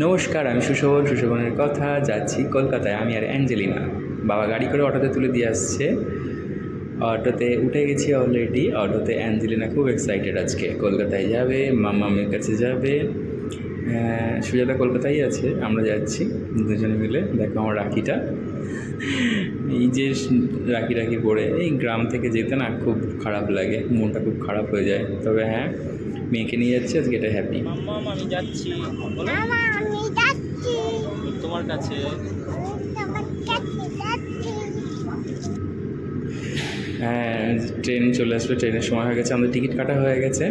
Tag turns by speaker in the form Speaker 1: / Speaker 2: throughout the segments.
Speaker 1: নমস্কার, আমি সুশোভনের কথা। যাচ্ছি কলকাতায় আমি আর অ্যাঞ্জেলিনা। বাবা গাড়ি করে অটোতে তুলে দিয়ে আসছে। অটোতে উঠে গেছি অলরেডি। অটোতে অ্যাঞ্জেলিনা খুব এক্সাইটেড, আজকে কলকাতায় যাবে, মাম্মামের কাছে যাবে। সুজাতা কলকাতায় আছে, আমরা যাচ্ছি দুজনে মিলে। দেখো আমার রাখিটা, এই যে রাখি রাখি পরে এই গ্রাম থেকে যেতে না খুব খারাপ লাগে, মনটা খুব খারাপ হয়ে যায়। তবে হ্যাঁ, মেয়েকে নিয়ে যাচ্ছি আজকে, এটা হ্যাপি।
Speaker 2: মাম্মাম আমি যাচ্ছি, বলো
Speaker 3: আমি যাচ্ছি
Speaker 2: তোমার কাছে।
Speaker 3: তোমার কাছে যাচ্ছি।
Speaker 1: হ্যাঁ, ট্রেন চলে আসবে, ট্রেনের সময় হয়ে গেছে, আমাদের টিকিট কাটা হয়ে গেছে।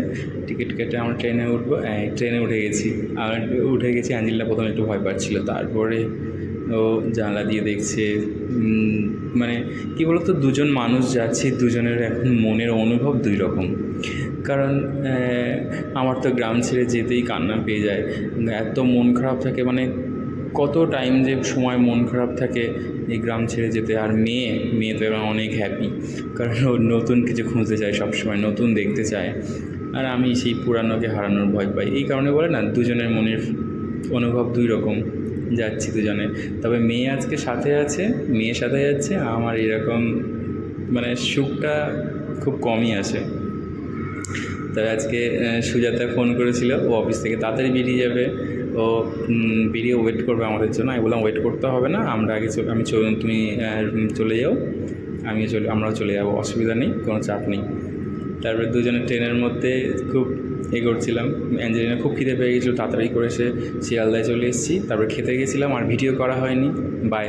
Speaker 1: টিকিট কেটে আমরা ট্রেনে উঠবো। ট্রেনে উঠে গেছি। আর উঠে গেছি, অ্যাঞ্জেলিনা প্রথমে একটু ভয় পাচ্ছিল, তারপরে ও জানলা দিয়ে দেখছে। মানে কী বলতো, দুজন মানুষ যাচ্ছি, দুজনের এখন মনের অনুভব দুই রকম। কারণ আমার তো গ্রাম ছেড়ে যেতেই কান্না পেয়ে যায়, এত মন খারাপ থাকে। মানে কত টাইম যে সময় মন খারাপ থাকে এই গ্রাম ছেড়ে যেতে। আর মেয়ে তো এবার অনেক হ্যাপি, কারণ ও নতুন কিছু খুঁজতে চায়, সবসময় নতুন দেখতে চায়। আর আমি সেই পুরানোকে হারানোর ভয় পাই। এই কারণে বলে না, দুজনের মনের অনুভব দুই রকম। যাচ্ছি দুজনে। তবে মেয়ে আজকে সাথে আছে, মেয়ের সাথে যাচ্ছে। আমার এরকম মানে সুখটা খুব কমই আছে। তবে আজকে সুজাতা ফোন করেছিল, ও অফিস থেকে তাড়াতাড়ি বেরিয়ে যাবে। ও বেরিয়ে ওয়েট করবে আমাদের জন্য। আমি বললাম ওয়েট করতে হবে না, আমরা আগে তুমি চলে যাও, আমরাও চলে যাবো, অসুবিধা নেই, কোনো চাপ নেই। তারপরে দুজনে ট্রেনের মধ্যে খুব করছিলাম। অ্যাঞ্জেলিনা খুব খিদে পেয়ে গেছিলো, তাড়াতাড়ি করে শিয়ালদায় চলে এসেছি। তারপরে খেতে গেছিলাম, আর ভিডিও করা হয়নি। বাই।